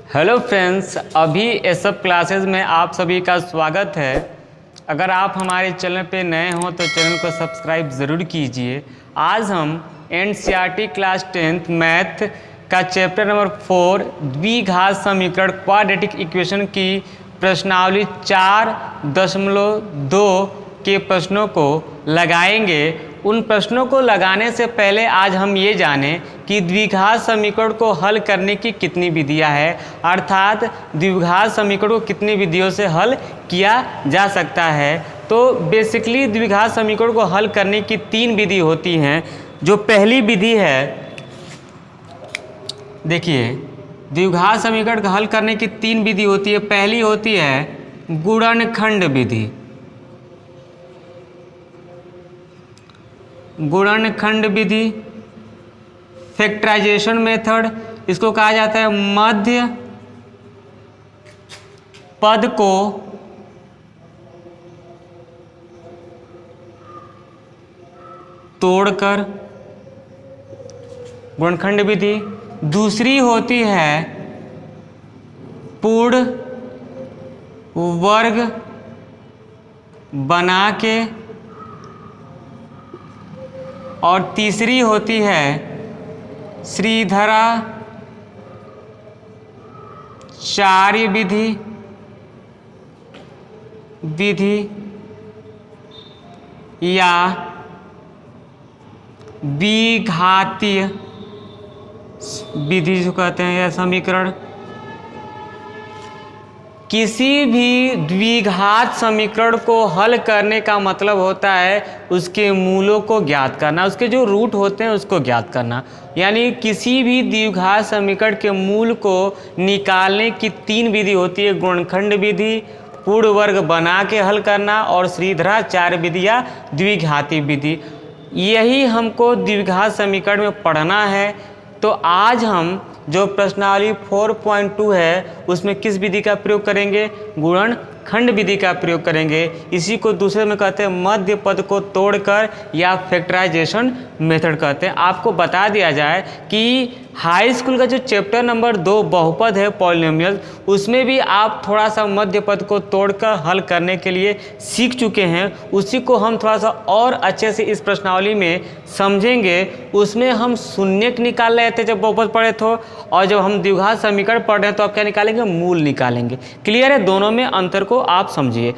Hello friends, अभी ये सब क्लासेस में आप सभी का स्वागत है। अगर आप हमारे चैनल पे नए हों तो चैनल को सब्सक्राइब ज़रूर कीजिए। आज हम एनसीईआरटी क्लास 10th मैथ का चैप्टर नंबर 4 द्विघात समीकरण क्वाड्रेटिक इक्वेशन की प्रश्नावली 4.2 के प्रश्नों को लगाएंगे। उन प्रश्नों को लगाने से पहले आज हम ये जानें कि द्विघात समीकरण को हल करने की कितनी विधियां हैं, अर्थात द्विघात समीकरण को कितनी विधियों से हल किया जा सकता है। तो बेसिकली द्विघात समीकरण को हल करने की 3 विधि होती हैं। जो पहली विधि है, देखिए द्विघात समीकरण को हल करने की 3 विधि होती है। पहली होती है गुणनखंड विधि। गुणनखंड विधि, फैक्टराइजेशन मेथड, इसको कहा जाता है मध्य पद को तोड़कर, गुणनखंड विधि। दूसरी होती है पूर्ण वर्ग बना के, और तीसरी होती है श्रीधराचार्य विधि या विघातीय विधि जो कहते हैं, या समीकरण। किसी भी द्विघात समीकरण को हल करने का मतलब होता है उसके मूलों को ज्ञात करना, उसके जो रूट होते हैं उसको ज्ञात करना। यानी किसी भी द्विघात समीकरण के मूल को निकालने की 3 विधि होती है: गुणनखंड विधि, पूर्ण वर्ग बना के हल करना, और श्रीधराचार्य विधि या द्विघाती विधि। यही हमको द्विघात समीकरण में पढ़ना है। तो आज हम जो प्रश्नावली 4.2 है उसमें किस विधि का प्रयोग करेंगे? गुणनखंड विधि का प्रयोग करेंगे। इसी को दूसरे में कहते हैं मध्य पद को तोड़कर, या फैक्टराइजेशन मेथड कहते हैं। आपको बता दिया जाए कि हाई स्कूल का जो चैप्टर नंबर 2 बहुपद है, पॉलिनोमियल, उसमें भी आप थोड़ा सा मध्य पद को तोड़कर हल करने के लिए सीख चुके हैं। उसी को हम थोड़ा सा और अच्छे से इस प्रश्नावली में समझेंगे। उसमें हम शून्यक निकाल रहे थे जब बहुपद पढ़े थे, और जब हम द्विघात समीकरण पढ़ रहे हैं तो आप क्या निकालेंगे? मूल निकालेंगे। क्लियर है? दोनों में अंतर को आप समझिए।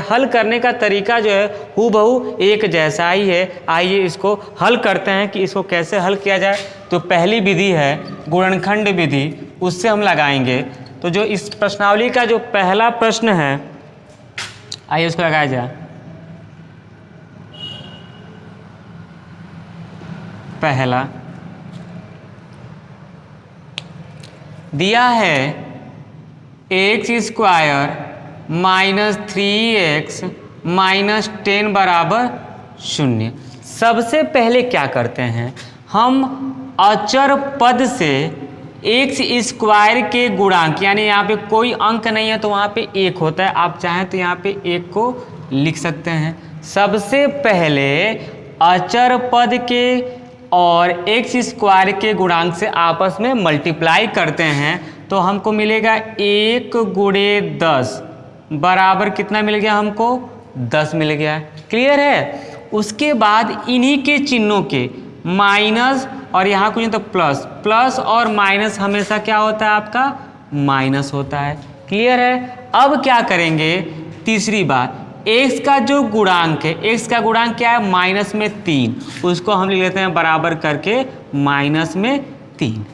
हल करने का तरीका जो है हूबहू एक जैसा ही है। आइए इसको हल करते हैं कि इसको कैसे हल किया जाए। तो पहली विधि है गुणनखंड विधि, उससे हम लगाएंगे। तो जो इस प्रश्नावली का जो पहला प्रश्न है, आइए उसको लगाया जाए। पहला दिया है x² - 3x - 10 बराबर 0। सबसे पहले क्या करते हैं, हम अचर पद से x² के गुणांक, यानी यहाँ पे कोई अंक नहीं है तो वहाँ पे 1 होता है, आप चाहें तो यहाँ पे 1 को लिख सकते हैं। सबसे पहले अचर पद के और x² के गुणांक से आपस में मल्टीप्लाई करते हैं तो हमको मिलेगा 1 × 10 बराबर कितना मिल गया? हमको 10 मिल गया। क्लियर है? उसके बाद इन्हीं के चिन्हों के माइनस, और यहाँ कुछ तो प्लस, प्लस और माइनस हमेशा क्या होता है? आपका माइनस होता है। क्लियर है? अब क्या करेंगे? तीसरी बात, x का जो गुणांक है, x का गुणांक क्या है? -3, उसको हम लिख लेते हैं बराबर करके -3।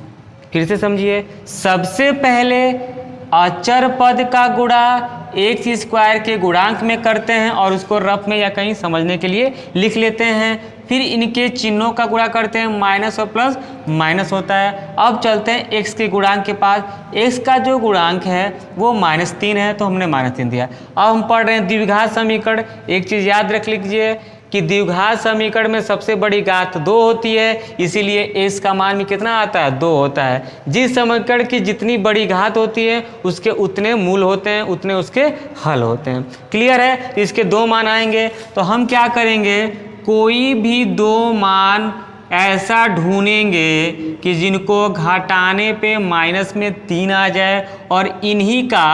फिर से समझिए, सबसे पहले अचर पद का गुणा x² के गुणांक में करते हैं और उसको रफ में या कहीं समझने के लिए लिख लेते हैं। फिर इनके चिन्हों का गुणा करते हैं, माइनस और प्लस माइनस होता है। अब चलते हैं x के गुणांक के पास। x का जो गुणांक है वो -3 है तो हमने -3 दिया। अब हम पढ़ रहे हैं द्विघात समीकरण। एक चीज़ याद रख लीजिए कि द्विघात समीकरण में सबसे बड़ी घात 2 होती है, इसीलिए x का मान भी कितना आता है? 2 होता है। जिस समीकरण की जितनी बड़ी घात होती है उसके उतने मूल होते हैं, उतने उसके हल होते हैं। क्लियर है? तो इसके 2 मान आएंगे तो हम क्या करेंगे, कोई भी 2 मान ऐसा ढूंढेंगे कि जिनको घटाने पे माइनस में 3 आ जाए और इन्हीं का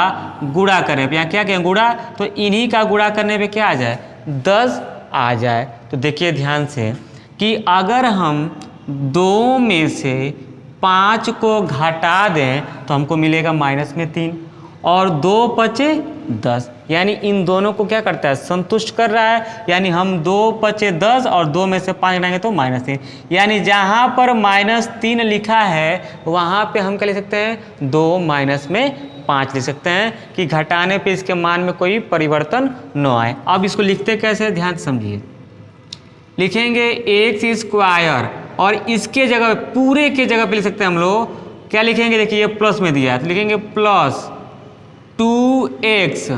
गुणा करें, यहाँ क्या कहें गुणा, तो इन्हीं का गुणा करने पे क्या आ जाए 10 आ जाए। तो देखिए ध्यान से कि अगर हम 2 में से 5 को घटा दें तो हमको मिलेगा माइनस में 3 और 2 बचे 10, यानी इन दोनों को क्या करता है संतुष्ट कर रहा है। यानी हम 2 बचे 10 और 2 में से 5 घटाएंगे तो माइनस 3, यानी जहाँ पर -3 लिखा है वहाँ पे हम क्या लिख सकते हैं 2 माइनस में 5 लिख सकते हैं कि घटाने पे इसके मान में कोई परिवर्तन न आए। अब इसको लिखते कैसे ध्यान से समझिए। लिखेंगे x² और इसके जगह पूरे के जगह पे लिख सकते हैं हम लोग क्या लिखेंगे, देखिए ये प्लस में दिया है तो लिखेंगे प्लस 2x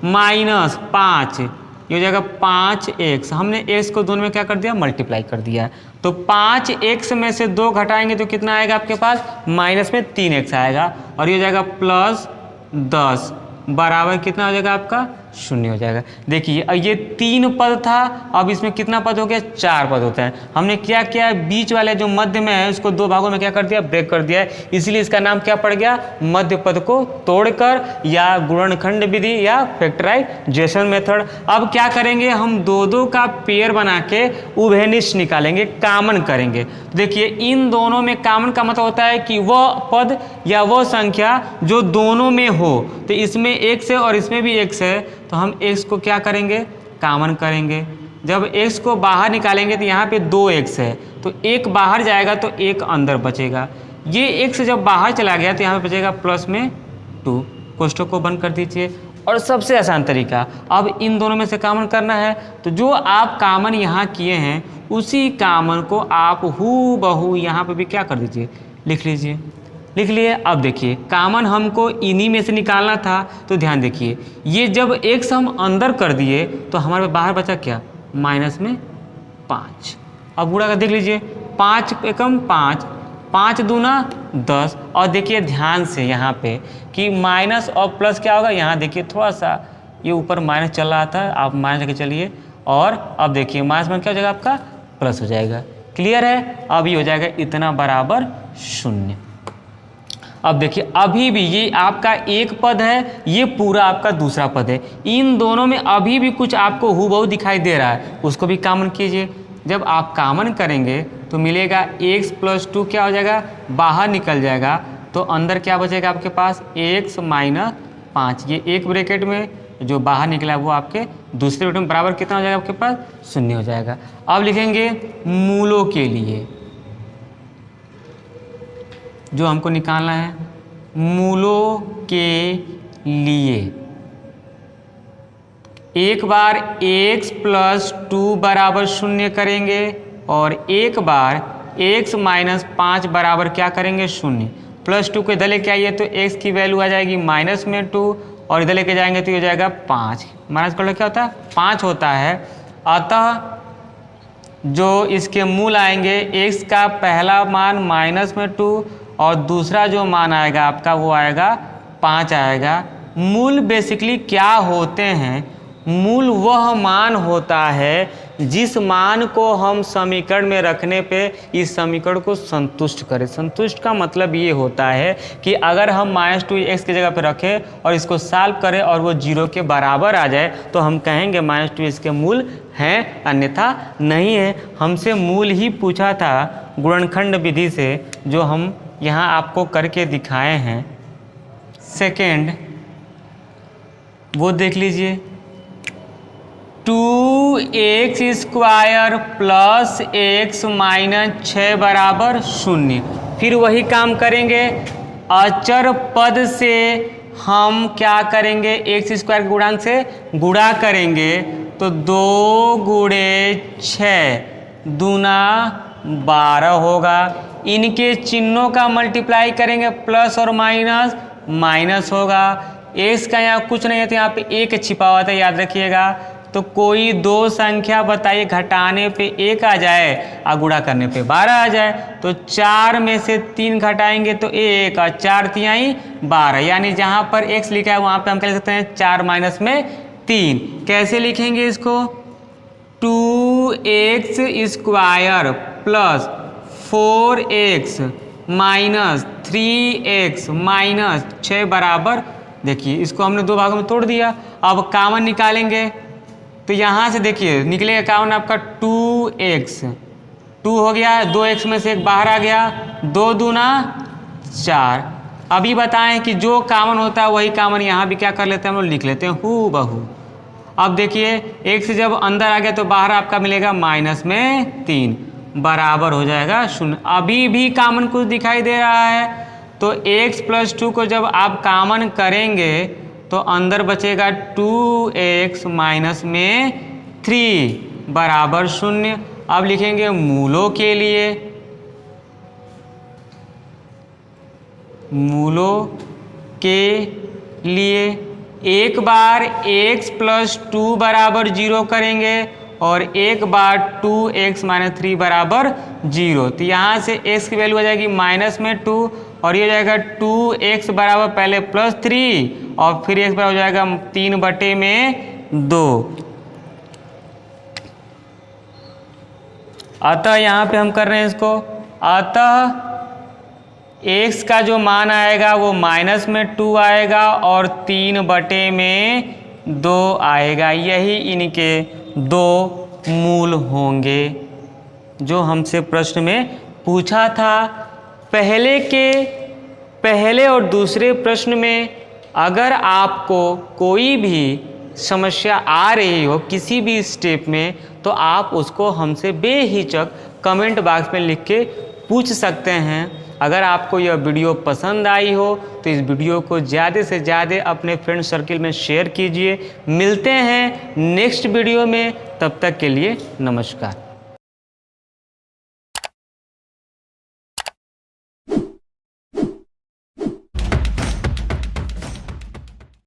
माइनस 5, ये हो जाएगा 5x। हमने x को दोनों में क्या कर दिया मल्टीप्लाई कर दिया, तो 5x में से 2 घटाएंगे तो कितना आएगा आपके पास माइनस में 3x आएगा और ये हो जाएगा प्लस 10 बराबर कितना हो जाएगा आपका 0 हो जाएगा। देखिए ये 3 पद था, अब इसमें कितना पद हो गया 4 पद होता है। हमने क्या किया बीच वाले जो मध्य में है उसको 2 भागों में क्या कर दिया ब्रेक कर दिया है, इसलिए इसका नाम क्या पड़ गया मध्य पद को तोड़कर या गुणनखंड विधि या फैक्टराइजेशन मेथड। अब क्या करेंगे हम 2-2 का पेयर बना के उभयनिष्ठ निकालेंगे, कॉमन करेंगे। तो देखिए इन दोनों में कॉमन का मतलब होता है कि वह पद या वह संख्या जो दोनों में हो, तो इसमें x है और इसमें भी x है तो हम x को क्या करेंगे कॉमन करेंगे। जब x को बाहर निकालेंगे तो यहाँ पे 2x है तो एक बाहर जाएगा तो एक अंदर बचेगा, ये x जब बाहर चला गया तो यहाँ पे बचेगा प्लस में 2। कोष्ठक को बंद कर दीजिए। और सबसे आसान तरीका अब इन दोनों में से कॉमन करना है, तो जो आप कॉमन यहाँ किए हैं उसी कॉमन को आप हूबहू यहाँ पे भी क्या कर दीजिए लिख लीजिए। लिख लिए। अब देखिए कॉमन हमको इन्हीं में से निकालना था, तो ध्यान देखिए ये जब x हम अंदर कर दिए तो हमारे बाहर बचा क्या माइनस में 5। अब गुणा का देख लीजिए 5 एकम 5, 5 दूना 10। और देखिए ध्यान से यहाँ पे कि माइनस और प्लस क्या होगा, यहाँ देखिए थोड़ा सा ये ऊपर माइनस चल रहा था, आप माइनस लेके चलिए और अब देखिए माइनस में क्या हो जाएगा आपका प्लस हो जाएगा। क्लियर है। अब ये हो जाएगा इतना बराबर 0। अब देखिए अभी भी ये आपका एक पद है, ये पूरा आपका दूसरा पद है, इन दोनों में अभी भी कुछ आपको हूबहू दिखाई दे रहा है, उसको भी कॉमन कीजिए। जब आप कॉमन करेंगे तो मिलेगा x + 2 क्या हो जाएगा बाहर निकल जाएगा, तो अंदर क्या बचेगा आपके पास x - 5। ये एक ब्रैकेट में जो बाहर निकला वो आपके दूसरे ब्रैकेट में बराबर कितना हो जाएगा आपके पास 0 हो जाएगा। अब लिखेंगे मूलों के लिए जो हमको निकालना है, मूलों के लिए एक बार x + 2 बराबर 0 करेंगे और एक बार x - 5 बराबर क्या करेंगे 0। +2 को इधर लेके आइए तो x की वैल्यू आ जाएगी -2 और इधर लेके जाएंगे तो ये हो जाएगा 5। माइनस कर लो क्या होता है 5 होता है। अतः जो इसके मूल आएंगे x का पहला मान -2 और दूसरा जो मान आएगा आपका वो आएगा 5 आएगा। मूल बेसिकली क्या होते हैं, मूल वह मान होता है जिस मान को हम समीकरण में रखने पे इस समीकरण को संतुष्ट करें। संतुष्ट का मतलब ये होता है कि अगर हम -2x की जगह पे रखें और इसको सॉल्व करें और वो 0 के बराबर आ जाए तो हम कहेंगे -2x के मूल हैं, अन्यथा नहीं है। हमसे मूल ही पूछा था गुणनखंड विधि से, जो हम यहाँ आपको करके दिखाए हैं। सेकेंड वो देख लीजिए 2x² + x - 6 बराबर 0। फिर वही काम करेंगे, अचर पद से हम क्या करेंगे x² के गुणांक से गुणा करेंगे, तो 2 × 6 दूना 12 होगा। इनके चिन्हों का मल्टीप्लाई करेंगे, प्लस और माइनस होगा। x का यहाँ कुछ नहीं है तो यहाँ पे 1 छिपा हुआ था, याद रखिएगा। तो कोई 2 संख्या बताइए घटाने पे 1 आ जाए और गुणा करने पे 12 आ जाए, तो 4 में से 3 घटाएंगे तो 1 और 4 × 3 = 12, यानी जहाँ पर x लिखा है वहाँ पे हम क्या लिख सकते हैं 4 - 3। कैसे लिखेंगे इसको 2x² + 4x minus 3x minus 6 बराबर, देखिए इसको हमने दो भागों में तोड़ दिया। अब कॉमन निकालेंगे तो यहाँ से देखिए निकलेगा कॉमन आपका 2x, 2 हो गया, 2x में से एक बाहर आ गया, 2 दूना 4। अभी बताएं कि जो कॉमन होता है वही कॉमन यहाँ भी क्या कर लेते हैं हम लोग, लिख लेते हैं हू बहू। अब देखिए एक से जब अंदर आ गया तो बाहर आपका मिलेगा माइनस में 3 बराबर हो जाएगा 0। अभी भी कॉमन कुछ दिखाई दे रहा है तो x + 2 को जब आप कॉमन करेंगे तो अंदर बचेगा 2x माइनस में 3 बराबर 0। अब लिखेंगे मूलों के लिए, मूलों के लिए एक बार x + 2 बराबर 0 करेंगे और एक बार 2x - 3 बराबर 0। तो यहाँ से x की वैल्यू हो जाएगी माइनस में 2 और ये हो जाएगा 2x बराबर पहले +3 और फिर x बराबर हो जाएगा 3/2। अतः यहाँ पे हम कर रहे हैं इसको, अतः x का जो मान आएगा वो माइनस में 2 आएगा और 3/2 आएगा। यही इनके दो मूल होंगे जो हमसे प्रश्न में पूछा था। पहले और दूसरे प्रश्न में अगर आपको कोई भी समस्या आ रही हो किसी भी स्टेप में तो आप उसको हमसे बेहिचक कमेंट बॉक्स में लिख के पूछ सकते हैं। अगर आपको यह वीडियो पसंद आई हो तो इस वीडियो को ज़्यादा से ज़्यादा अपने फ्रेंड सर्किल में शेयर कीजिए। मिलते हैं नेक्स्ट वीडियो में, तब तक के लिए नमस्कार।